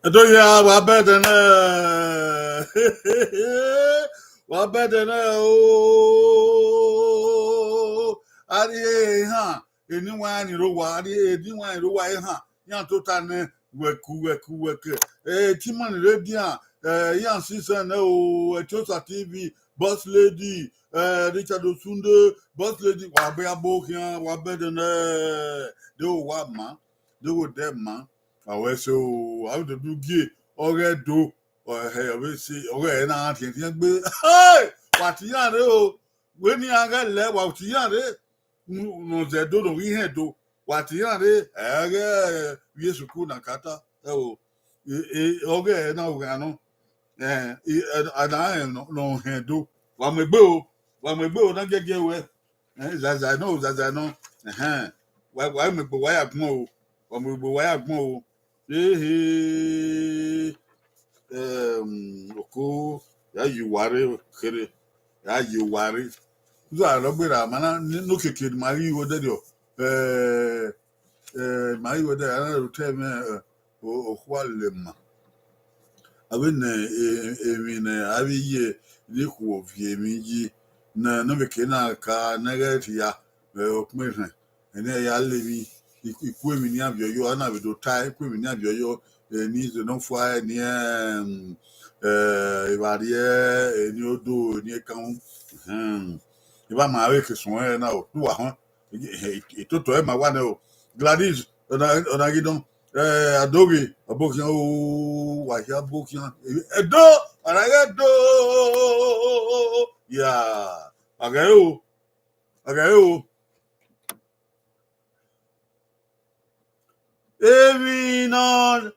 Do ya wa better wa better oh ari ha anyone ro wa ari anyone ro wa ha yan to ta ne weku timon radio yan season o Chosa TV boss lady Richard Osunde boss lady wa be abokian wa better do wa ma do dem ma awe so how to do gay Oghe do we see Oghe na tin gbe wa ti yan re o we ni aga le wa ti yan re no ze do no ri hen do wa ti yan re wi suku na kata o Oghe na o ga no ada no hen do wa me gbe o na gege we zaza no wa me gbe wa ya gbon o wa me gbe wa ya gbon o oko ya yiware kere ya yiware zo alogbera mana no keke mari wo de dio mari wo de ana rotel me okwalema awen emi na abiye ni ku ovie mi yi na no beke na ka na ga ya okmehan ene ya lebi iku emi ni abioyo ana bedo tai iku emi ni abioyo ni ze no fwa ni ibarie ni odo ni kan iba ma we ke sun na o tu wa han itoto e ma wa na o Gladys ona gidon Adobe abokian o wa ya abokian edo ara do ya agayo Èmi náà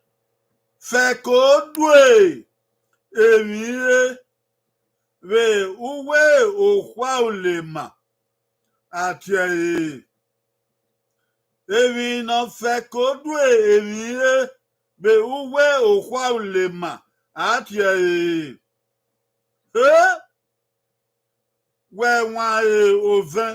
fẹ́ kó dùn èmi rè uwe òkwá olè mà àti ẹ̀yẹ. Èmi náà fẹ́ kó dùn èmi rè uwe òkwá olè mà àti ẹ̀yẹ. Wẹ̀wọ̀n òvin.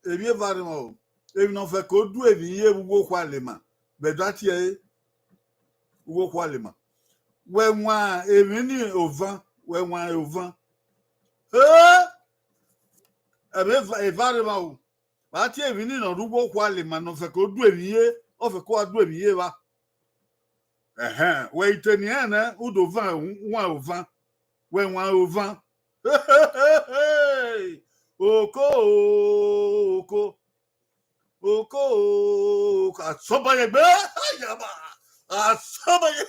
Èmi varimo èmi non fait ko du èmi ye wo kwa lema be dati e wo kwa lema we nwa èmi ni ovan we nwa ovan èmi varimo ba ti èmi ni no wo kwa lema non fait ko du èmi ye o fait ko du èmi ye ba we iteni na udo van nwa ovan we nwa ovan Oko asọbanye gbe yaba asọbanye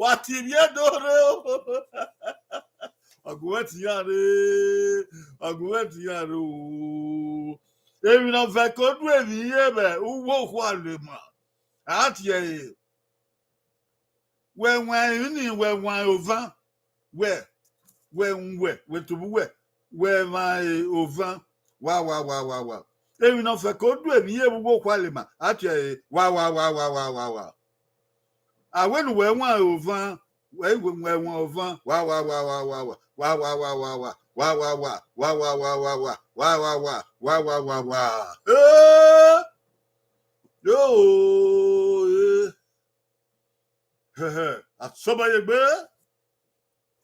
wati bi edore aguweti yare o èmi na fẹ́ kó du èmi ye be uwo kwa le ma ati e we ni we wan ovan we to we my ovan wa èmi náà fẹ́ kó dùn èmi yé gbogbo kwale ma àti wa àwọn we wan ovan we wan ovan wa yo asobaye gbe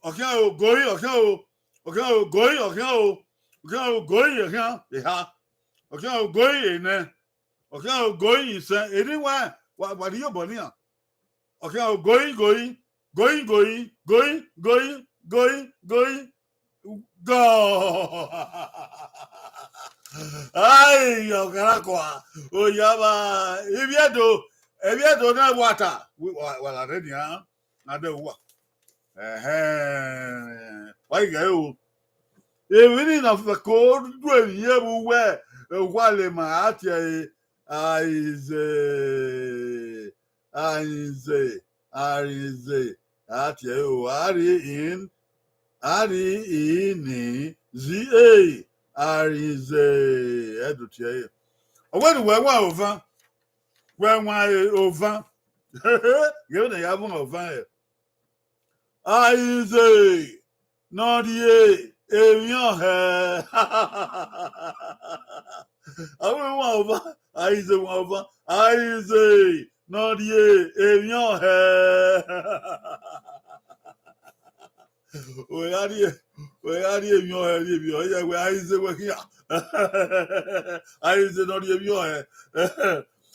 okan o gori okan o goi ha okan o goi ene okan o goi isan eri wa di yo bo ni an okan o goi go ai yo karakwa o yaba ebiedo na wata wala re ni an na de wa why go èmi ni na fẹ́ kó du èmi ye bu we wale ma ati aize ati o ari in zi arize eduti e owe ni we wa ovan you na ya bu ovan aize no die èmi ọ̀hẹ́ Àwọn wọn ọba àìsè wọn ọba àìsè náà di èèyàn ẹ. Oyari èèyàn ẹ rí èèyàn yẹ wẹ àìsè wẹ kíá. Àìsè náà di èèyàn ẹ.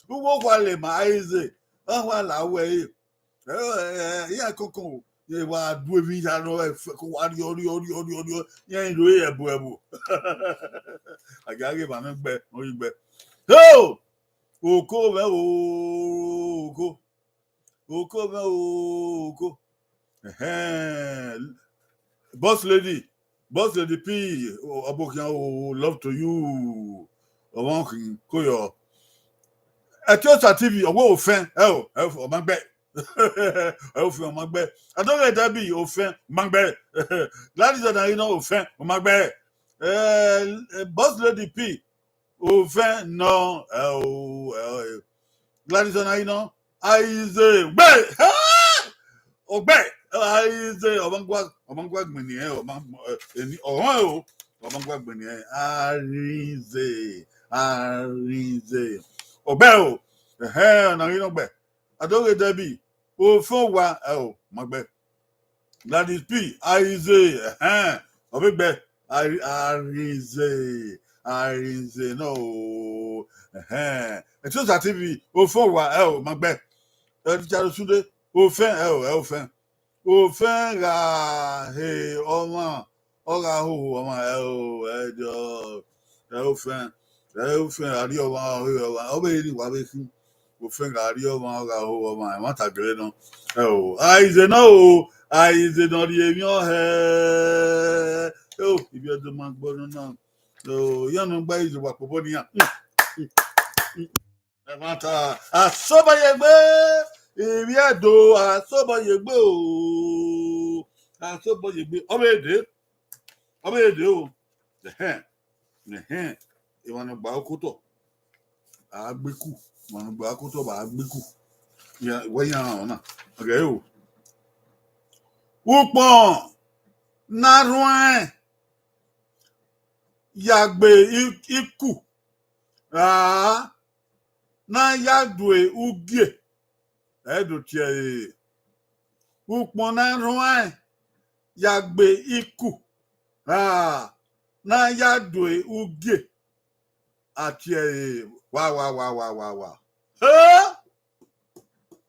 Wúwo wà lè má àìsè wọn wà láwẹ yìí. Yẹ kókó yẹ wà dúró mi dáná ẹ kó wà rí ọrí yẹn ìlú ẹbù. Àgàgé bàánú gbẹ orí gbẹ. Oko mẹ oko. Boss lady P. Abokian love to you. Ọwọ́n kì í kó yọ. Ẹ̀tíọ́sà TV ọwọ́ òfin ọmọ gbẹ. Òfin ọmọ gbẹ. Adọ́rẹ̀ dàbí òfin ọmọ gbẹ. Gladys Anaina òfin ọmọ gbẹ. Boss lady P. Òfin náà Gladys Anaina àìsè gbẹ. Ọgbẹ àìsè ọmọgbà gbìnì ẹ ọmọgbà gbìnì ẹ àìsè ọgbẹ Anaina gbẹ. Adọ́rẹ̀ dàbí òfin wa mọgbẹ. Gladys P àìsè ọbẹgbẹ àìsè náà Ẹ̀tíọ́sà TV òfin wa mọgbẹ. Ẹ̀tíọ́sà Sunday òfin ra ọmọ ọ̀rá òhù ọmọ òfin àrí ọmọ ọmọ èyí wà bẹ fún òfin ra àrí ọmọ ọ̀rá òhù ọmọ ẹ̀wọ̀n tàgẹ̀rẹ̀ náà àìsè náà àìsè náà di èmi ibi ọdún máa gbọ́ náà yánnú gbá ìjọba pọ̀pọ̀ nìyàn. Ẹ̀mọ́ta àsọ́bọ̀yẹgbé èmi ẹ̀dọ́ àsọ́bọ̀yẹgbé àsọ́bọ̀yẹgbé ọmọ èdè ìwọ̀n gbà ókútọ̀ àgbékù ìwọ̀n gbà ókútọ̀ bà àgbékù wẹ́yìn àwọn náà ọ̀gẹ̀ yóò wúpọ̀ narùn yàgbé ikú na yàdùé ugè ẹ̀dùtìẹ̀ wúpọ̀ narùn yàgbé ikú na yàdùé ugè àti wà.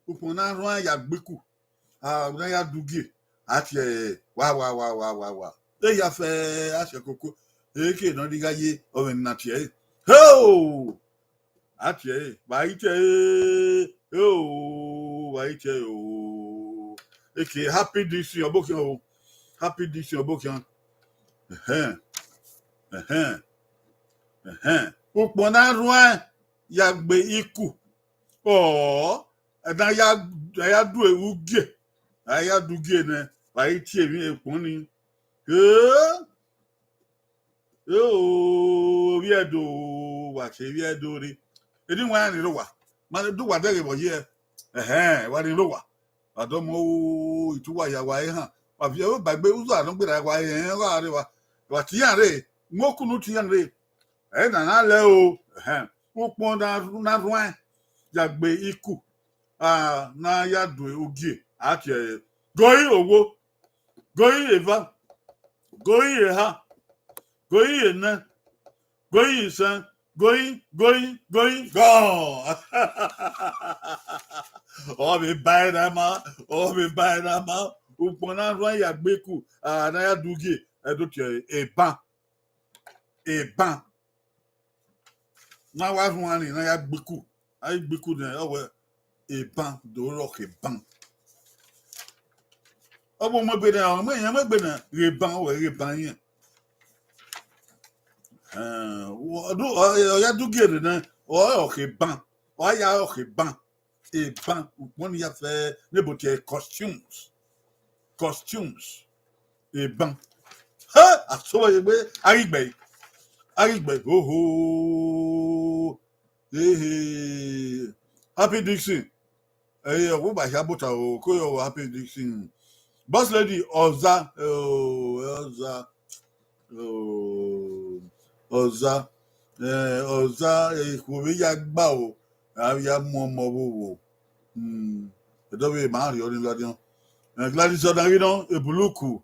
Wúpọ̀ narùn yàgbé ikú na yàdùgè àti wà. Eya fẹ́ àṣẹ kókó èké náà dígá yé ọmọ ènìyàn tiẹ̀ àtiẹ̀ báyìí tiẹ̀ èké happy dc ọbọ̀kìàn Òpó náà rún yàgbé ikú ẹ̀dá yàdù ewu gé ayádùgé náà báyìí tiẹ̀ mi èpò ni. Rí ẹ̀dọ̀ wà ṣe rí ẹ̀dọ̀ rí ẹni wọn á nílò wà máa ní dùwà dẹ́rẹ̀ wọ̀ yẹ wà nílò wà àdọ́mọ ìtúwà ìyàwó ayé hàn wàfi ẹ̀rọ gbàgbé ụzọ àdọ́gbèrè àwọ̀ ayé wà rí wà tíyàn rè ńwókùnú tíyàn rè nàná lẹ́ ó pọ́n náà yàgbé ikú náà yàdùn ogie àti gọ́yì owó gọ́yì èvá gọ́yì èhá gọ́yì èná gọ́yì ìsán gọ́yì gọ́ọ̀. Ọ̀bẹ báyìí náà máa òpó náà rún yàgbé ikú náà yàdùn ogie ẹ̀dùn tiẹ̀ èbán náà wá fún wa ní náà yàgbé ikú ayé gbé ikú náà ọ̀wẹ́ èbán dòwúrọ̀ èbán. Ọmọ ọmọgbé náà ọmọ èèyàn mẹgbẹ náà rèébán ọwọ rèébán yẹn ọdún ọyá dúgìrì náà ọkè bán ọyá ọkè bán èbán wọn ni yà fẹ níbo tiẹ costumes èbán àsọwọyẹgbẹ arígbẹ oho Happy Dixon ọwọ bàṣà bùtà o kó yọ Happy Dixon. Boss lady Ọza Oza ikubi ya gba o ya mo wo edo be ma ri orin ladion Gladys Odaridan ebuluku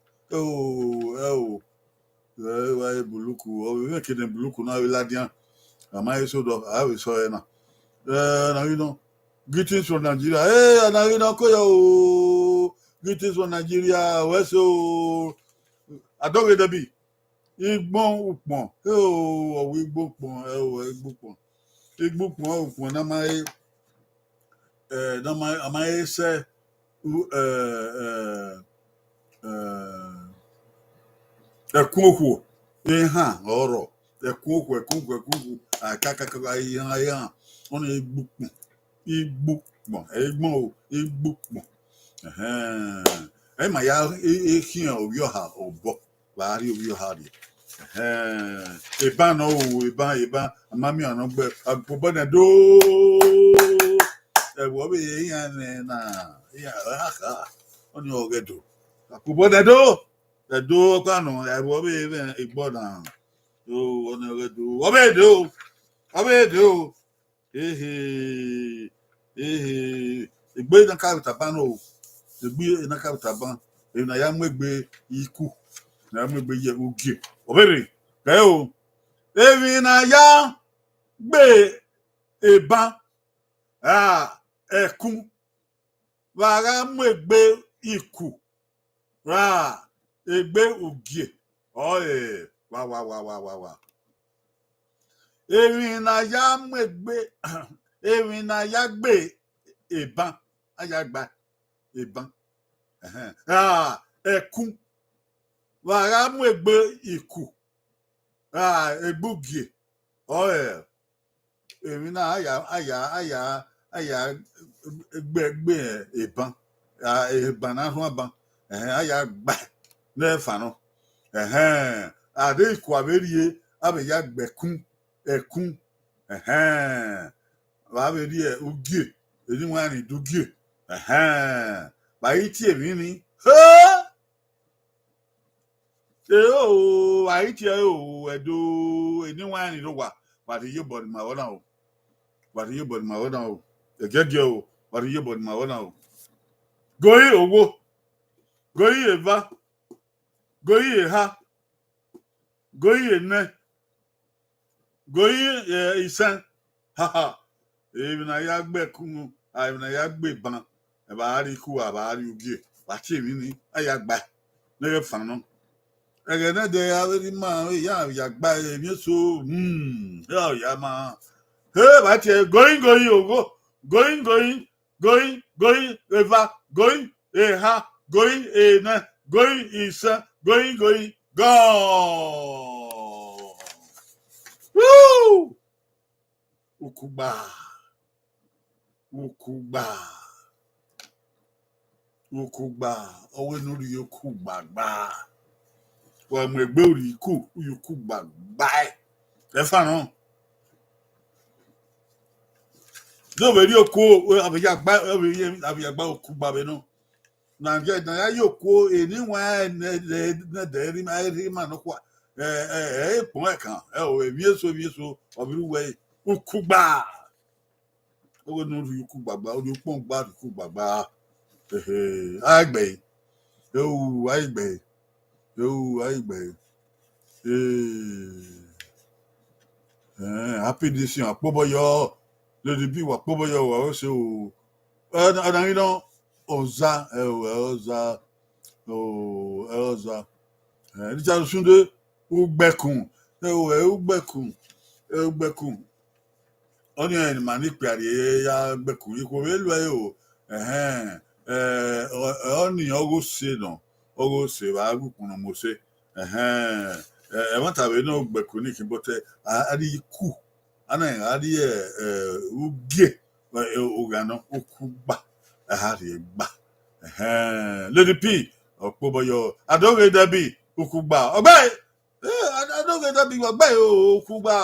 wa ebuluku o we kede ebuluku na we ladian ama eso do I we so na Odaridan greetings from Nigeria Odaridan ko yo greetings from Nigeria we so adowe debi igbon upon o igbon pon igbon pon upon na mai se ẹkún òkú hàn ọ̀rọ̀ ẹkún òkú àkàkàkà hàn ọ̀nà igbópọn igbópọn ẹ mà ya ehìàn òbí ọ̀hà ọ̀bọ wàárí òbí ọ̀hà rẹ̀ ìbá náà ìbá àmàmì ọ̀nà gbẹ àgbọ̀bọ̀nà dóó ẹ̀wọ̀ bí yẹn nà ọ̀nà ọ̀gẹ̀dọ̀ àgbọ̀bọ̀nà dóó ẹ̀dó kánú ẹ̀wọ̀ bí ìgbọ̀nà ọ̀nà ọ̀gẹ̀dọ̀ ọ̀bẹ̀dọ̀ ìgbé iná káàbìtà bá náà ìgbé iná káàbìtà bá èyí nà ya mẹ́gbẹ́ ikú nà ya mẹ́gbẹ́ yẹ oge ọ̀bẹ̀rẹ̀ kẹ́ o èyí nà ya gbé ìbá ẹkún wàrà mẹ́gbẹ́ ikú rà ẹgbẹ́ oge ọ̀ẹ́ wà. Èyí nà ya mẹ́gbẹ́ èyí nà ya gbé ìbá ayagba ìbọn ẹkún wàrà mú ẹgbẹ ikú egbògi ọ̀ẹ́ èmi náà àyà gbẹ ìbọn náà fún ọba àyà gbà lẹ́ẹ̀fà náà àdé ikú àbẹ́rìyẹ àbẹ̀yà gbẹ̀kún ẹkún àbẹ̀rìyẹ ogi èyí wọn àní dógi báyìí tí èmi ni báyìí tí ẹdọ èyí wọn àní ló wàdí yé bọ̀ ní màwọ́ náà o ẹ̀gẹ́gẹ́ o wàdí yé bọ̀ ní màwọ́ náà o goyi owó goyi eva goyi eha goyi ene goyi isan haha èmi náà yà gbẹ̀kún èmi náà yà gbé ban àbárí ikú àbárí ogi bàtí èmi ni àyà gbà lẹ́yìn fànà ẹ̀gẹ́ náà dẹ̀ abẹ́rẹ́ máa yà gbà èmi so yà máa bàtí ẹ̀ going ògo going eva going eha going ene going isan going gone. Woo! Ukugba ọwọ́ inú rí okú gbàgbà wọ́n mú ẹgbẹ́ òrì ikú gbàgbà ẹ̀fà náà lóòwé rí okú àbíyàgbá okú gbàgbé náà nàìjíríà yóò kó ènìwọ̀n ẹ̀ẹ́dẹ̀ẹ́rí máa náà kó ẹ̀ẹ́pọ̀n ẹ̀kan èmi èso ọ̀bìrúwẹ̀ okú gbà ọwọ́ inú rí okú gbàgbà orí pọ́n gbà okú gbàgbà. Àìgbẹ̀ happy this year àpòbọyọ lórí bí wà àpòbọyọ wà ó ṣe o ọdún náà ọ̀zá Richard Sunday ugbẹ̀kùn ọdún ẹni mà ní pè àríyé ya gbẹ̀kùn ikú wẹ́lú ẹ̀ o ọ̀nì ọgọ́ ṣe wà á gùnkùn náà mo ṣe ẹ̀wọ̀n tàbí náà gbẹ̀kùn ní kí n bọ́ tẹ́ àrí ikú àrí ugie ọ̀gànà okú gbà àrí gbà Lady P ọ̀pọ̀bọyọ Adóge Dàbí okú gbà ọgbẹ́ Adóge Dàbí ọgbẹ́ okú gbà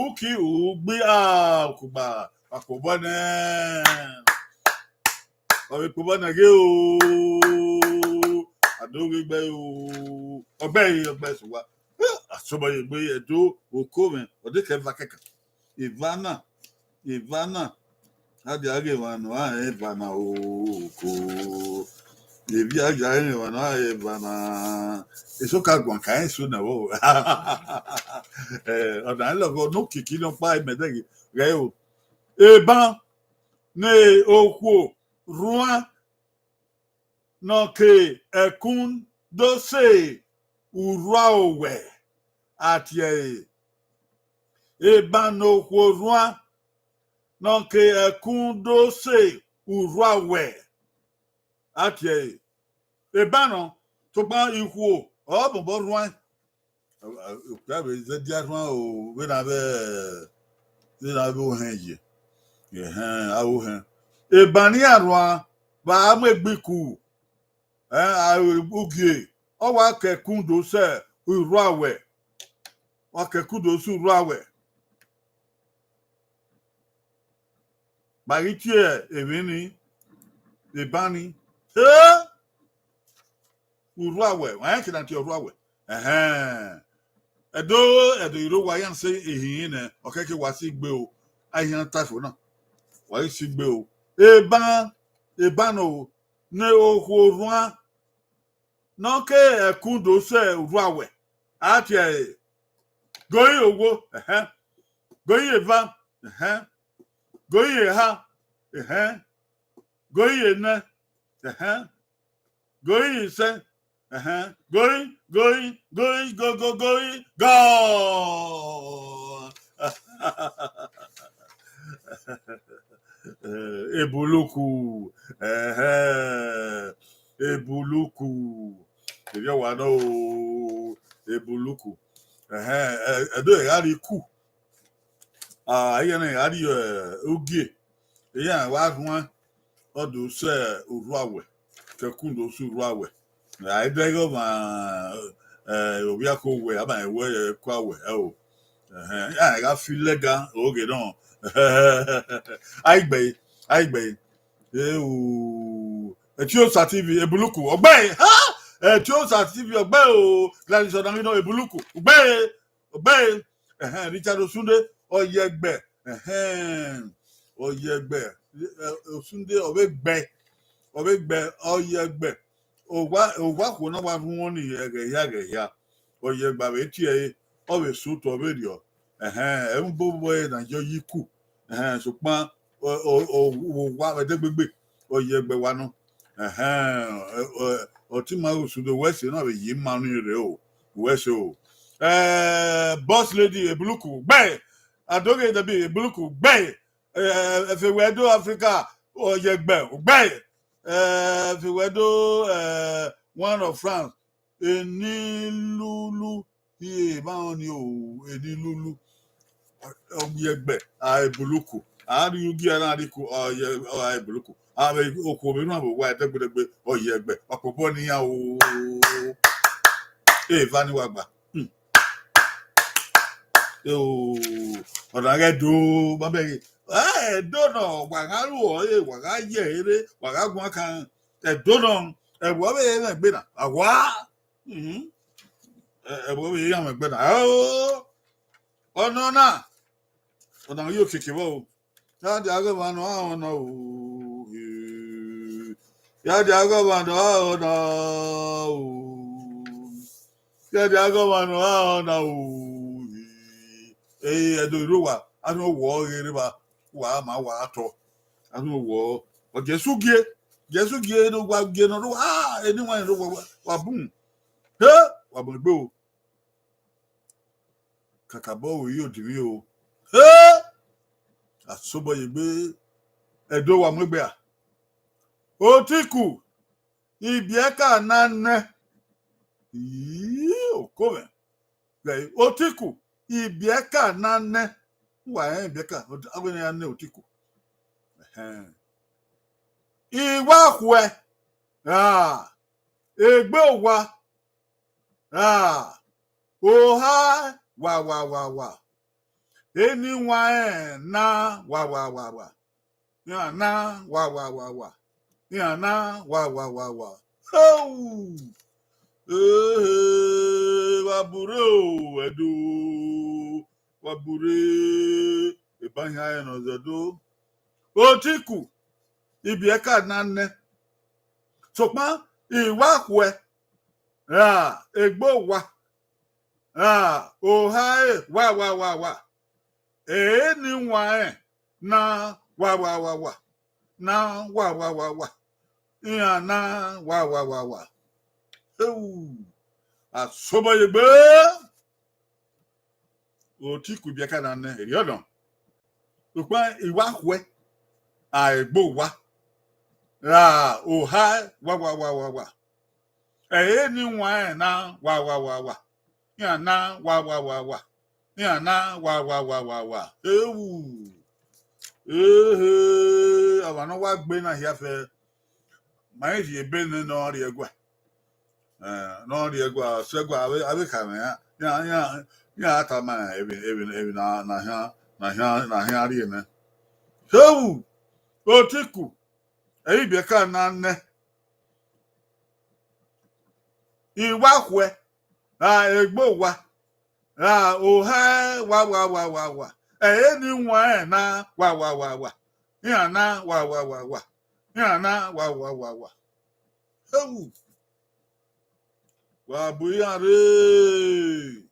uki ugbi okú gbà àpòbọ́nà ọ̀rẹ́ pòbọ́nà gé o Adóge gbẹ́ o ọgbẹ́ ṣùgbọ́n asoba yegbe edo okome odeke vakeka Ivana hadi age wanu Ivana oko ebi age wanu Ivana eso ka gwan kan eso na wo odan lo no kiki no pa medegi re o eban ne okwo ruan no ke ekun dose uraowe atie eban no okwo ruan no ke ekun dose uraowe atie eban no to ba ihu o bo ruan o ka be ze dia ruan o we na be o henje awo hen ebani arua ba amegbiku Oghe o wa kekundo se uru awe wa kekundo su uru awe ba itie evini ebani uru awe wa kina ti uru awe edo iro wa yan se ehin ne okeke wa si gbe o ayan tafo na wa si gbe o ebano ne okwo ruan no ke ekundo se uru awe atie goyi owo goyi eva goyi ha goyi ne goyi se goyi go ebuluku ebi wa no ebuluku edo yari ku aye na yari Oghe eya wa ruan odo se uru awe kekundo su uru awe I dego ma obi akowe aba ewe kwa we o I got feel lega Oghe don aigbe Etiosa TV ebuluku ogbe Etiosa TV ogbe o Gladys Odamino ebuluku ogbe Richard Osunde oyegbe Osunde obegbe oyegbe ogwa ko na wa fun won ni ege ya oyegba be tie o be so to be rio mbobo na jo yiku ṣùgbọ́n wa wedegbegbe oyegbe wa no oti ma Osunde wese na be yi manu re o wese o boss lady ebuluku gbe Adoghe debi ebuluku gbe efewedo Africa oyegbe gbe efewedo one of France enilulu ba ni o enilulu oyegbe ebuluku ari yugi ara ariku ebuluku abe oko mi na bo wa degbedegbe oyegbe opobo ni ya o vani wa gba ọ̀nà rẹ̀ do bàbá dọ́nà wàhálù ọ̀yẹ́ wàhá yẹ eré wàhá gbọ́n kan dọ́nà ẹ̀wọ́ bẹ́ẹ̀ yẹn gbé nà àwọ̀ ẹ̀wọ́ bẹ́ẹ̀ yẹn gbé nà ọ̀nà náà ọ̀nà yóò kékeré wọ́ o yáàdì agbẹ́bàánù àwọn ọ̀nà o yáàdì agbẹ́bàánù àwọn ọ̀nà o yáàdì agbẹ́bàánù àwọn ọ̀nà o. Edo irowa anu wo yereba wa ma wa ato anu wo o Jesu gie no gwa gie no eni wan ro wa bun wa bo gbe o kakabo o yo diwi o asobo yegbe edo wa mogbe a otiku ibieka nanne okome otiku ibieka nanne wa ibieka agwene ya ne otiku iwa kwe egbe wa oha wa eni wa na wa ya na wa ya na wa Wabure edo wabure ibanya no zedo otiku ibieka nanne sokpa iwa kwe egbo wa ohae wa ni wa na wa na wa ya na wa asoba yebe otiku bieka nanne eriodon sokpa iwa kwe egbo wa ohae wa ni wa na wa ya na wa ya na wa ewu awano wa gbe na hia fe mai ji ebe ne no ri egwa no ri egwa segwa abe ka me ya ata ma ebi na hia ri ne ewu otiku eyi bi ka na nne iwa kwe egbo wa oha wa ni nwa na wa ya na wa ya na wa ewu wa bu ya re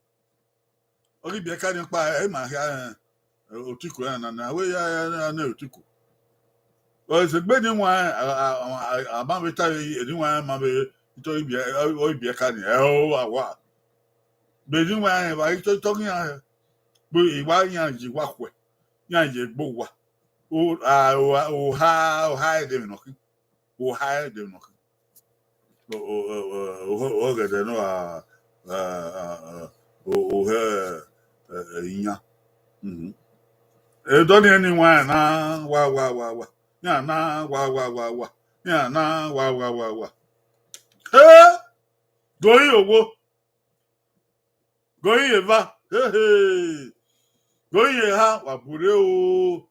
ori bi ka ni pa e ma ya otiku ya na we ya na otiku o se gbe ni nwa aba me ta ni nwa ma be to ibi ka ni wa beji nwa ya ba to ya bo iwa ya ji wa kwe ya je gbo wa o ha de no ki o ha de no ki o ga de no o he ya e do ni ni nwa na wa ya na wa ya na wa goyi owo goyi eva goyi ha wabure o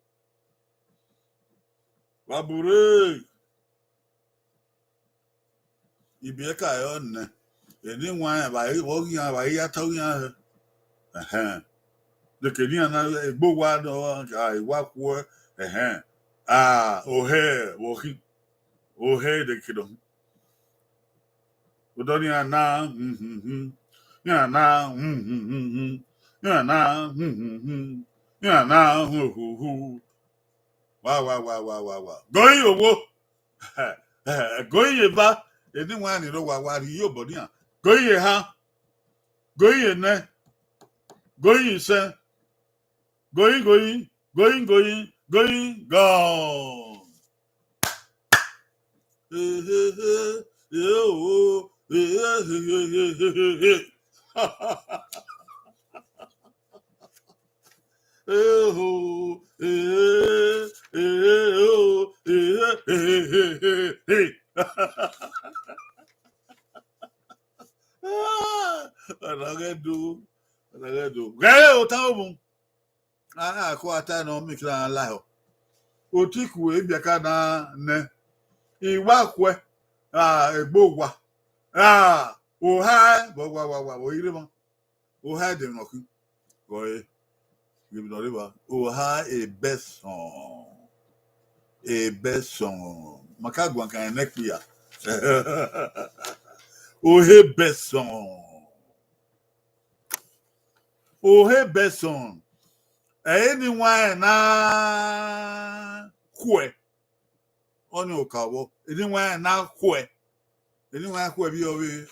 wabure ibi ka yo nne eni nwa ba wo yan ba ya ta yan de ke ni na egbo wa do iwa ku ohe wo ki ohe de kido odoni na ya na ya na ya na wa goyi owo goyi eba eni nwa ni ro wa ri yo bodi an goyi ha goyi ne goyi se goyi go Ragadu. Gaya otamu. Ko ata no mikra la ho. Otiku e biaka na ne. Iwa kwe. Egbo wa. Oha wa oyire mo. Oha de no ku. Goye. Give the river. Oha e beson. Makagwa kan nekpia. Ohe beson. Anyone na kwe. Oni okawo. Anyone na kwe. Anyone kwe bi owe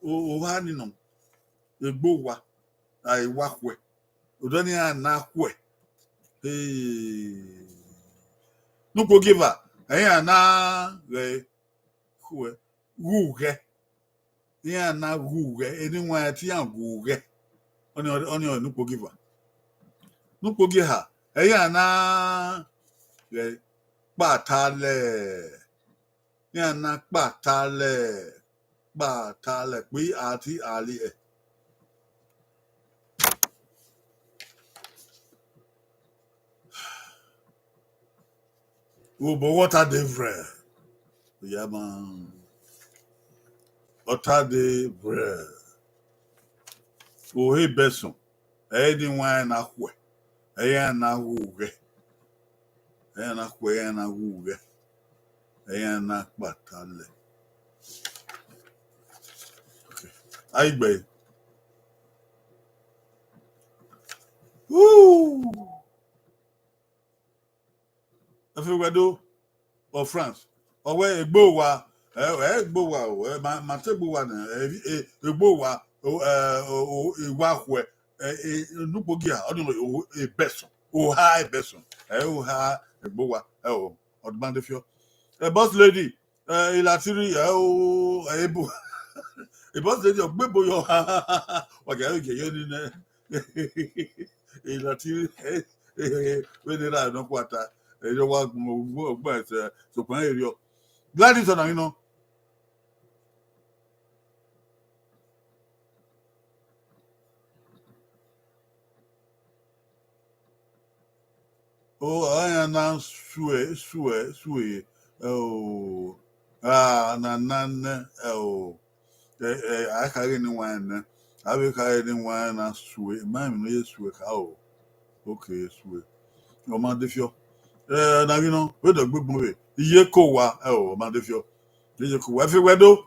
oha ni no. Egbo wa. Iwa kwe. Odoni na kwe. Nuko giver. Na kwe. Guge. Na guge. Anyone ti an guge. Oni nuko giver. Nuko gi ha. Na patale. Na patale. Patale. Pi ati ali e. But what are different? Yeah, man. Otade bre. O he beson. Edi wine na hwe. Eya na huge. Eya na hwe eya na huge. Eya na batale. Okay. Aigbe. Woo! Efewedo of France. Owe egbo wa egbo wa o ma tegbo wa na egbo wa iwa hwe nupogi a odun e beson o ha e beson o ha egbo wa o odman de fio boss lady ilatiri o ebo e boss lady ogbebo yo wa ga ge yo ni na ilatiri we dey ra no kwata ejo wa gba ese so pan eri o Gladys on you know. Oh, I am now sue. Oh, na oh. I carry any wine. I will carry any wine and sue. Mine, no, sue. Oh, okay, sue. No man, if you now you know, with a good movie. Ye kowa, oh, man, if you everywhere though,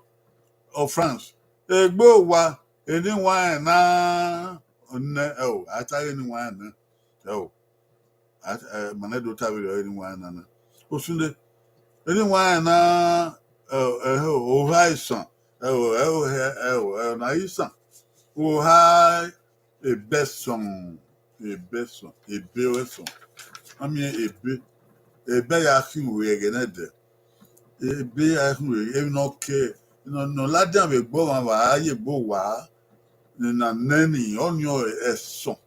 of France. Go wa, any wine na, oh, I tell any wine, oh. Manedo tabi anyone na osunde anyone na horizon na isa o ha a beson a beson ami ebe ya fi we genede ebe ya fi we no ke no ladian be gbo wa aye gbo wa na nani onyo eson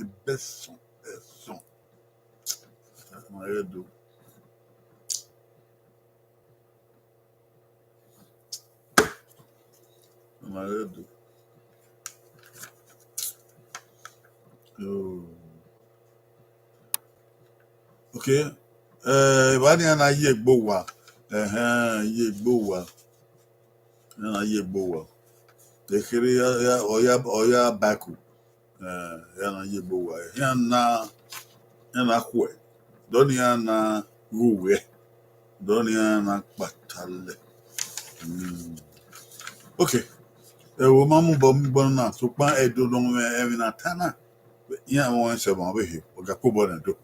a beson eson Maredo. Oh. Okay. Wani ana ye gbo wa. Ye gbo wa. Ana ye gbo wa. Ekere ya oya baku. Yana ye gbo wa. Yana kwe. Doni yana ruwe. Doni yana patale. Okay. Wo mamu bo mbo na so pa edo don me na tana. Ya won se bon be he. Oga ko bo na do.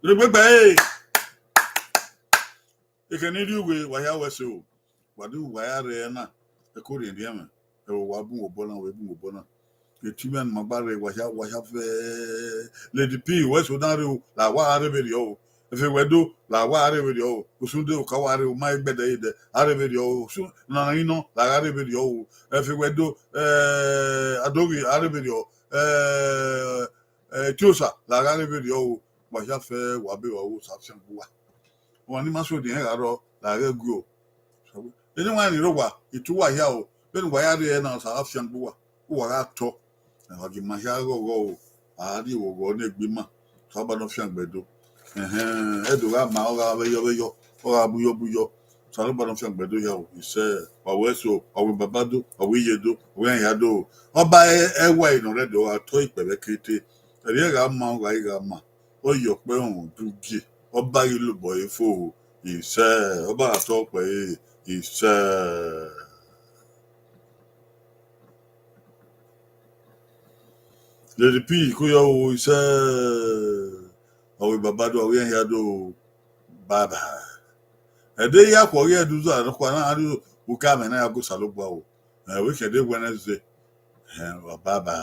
Rebebe. Ekenidi we wa ya wese o. Wadu wa ya re na. E ko re ndi ama. E wa bu obo na we bu obo na. Etumen mabare wa ya fe Lady P we so dan re la wa are be yo. Efe wedo la wa are be yo. Osunde o ka wa re o mai gbede ide. Are be yo. Su na ino la are be yo. Efe wedo adogi are be yo. Tiosa la are be yo. Wa ya fe wa be wa o sa fian buwa. Wọ́n ní máa sọ òdìyẹn àárọ̀ làárẹ̀ gu o. Ẹni wọn ni rọwà ìtúwà yá o bẹ́ẹ̀ni wàá rí ẹ náà sàá fi àgbò wà ó wà á tọ́ ọ̀gì máa ṣe àárọ̀ o àárí ìwọ̀wọ̀ ní ẹgbẹ́ mà sábà náà fi àgbẹ̀dọ̀ ẹ̀dùn rà máa ọ̀rà abẹ́yọ́bẹ́yọ́ ọ̀rà abúyọ́búyọ́ sábà náà fi àgbẹ̀dọ̀ yá o ìṣe ọ̀wọ́ ẹ̀sọ́ ọ̀wọ́ babadó ọ̀wọ́ iyedó ọ̀wọ́ ẹ̀yàdó o ọba ẹwà ìnàrẹ́dọ̀ àtọ́ ìpẹ̀rẹ̀ kété ẹ̀rí ẹ̀rà máa ọ̀rà ìrà mà ó yọ̀ pé òun dúgìí ọba ìlú bọ̀ ifo ìṣe ọba àtọ́pẹ́ ìṣe. Lady P kúyọ̀ o ìṣe ọ̀wẹ̀ babadó ọ̀wẹ̀ ẹ̀yàdó bàbà. Ẹ̀dẹ́ yà kọ̀ ọ̀rẹ́ ẹ̀dúzọ̀ àdókò náà àdúzọ̀ wùkà mẹ́ná yàgò sàlógbà o. Wíkẹ̀dẹ̀ Wednesday bàbà.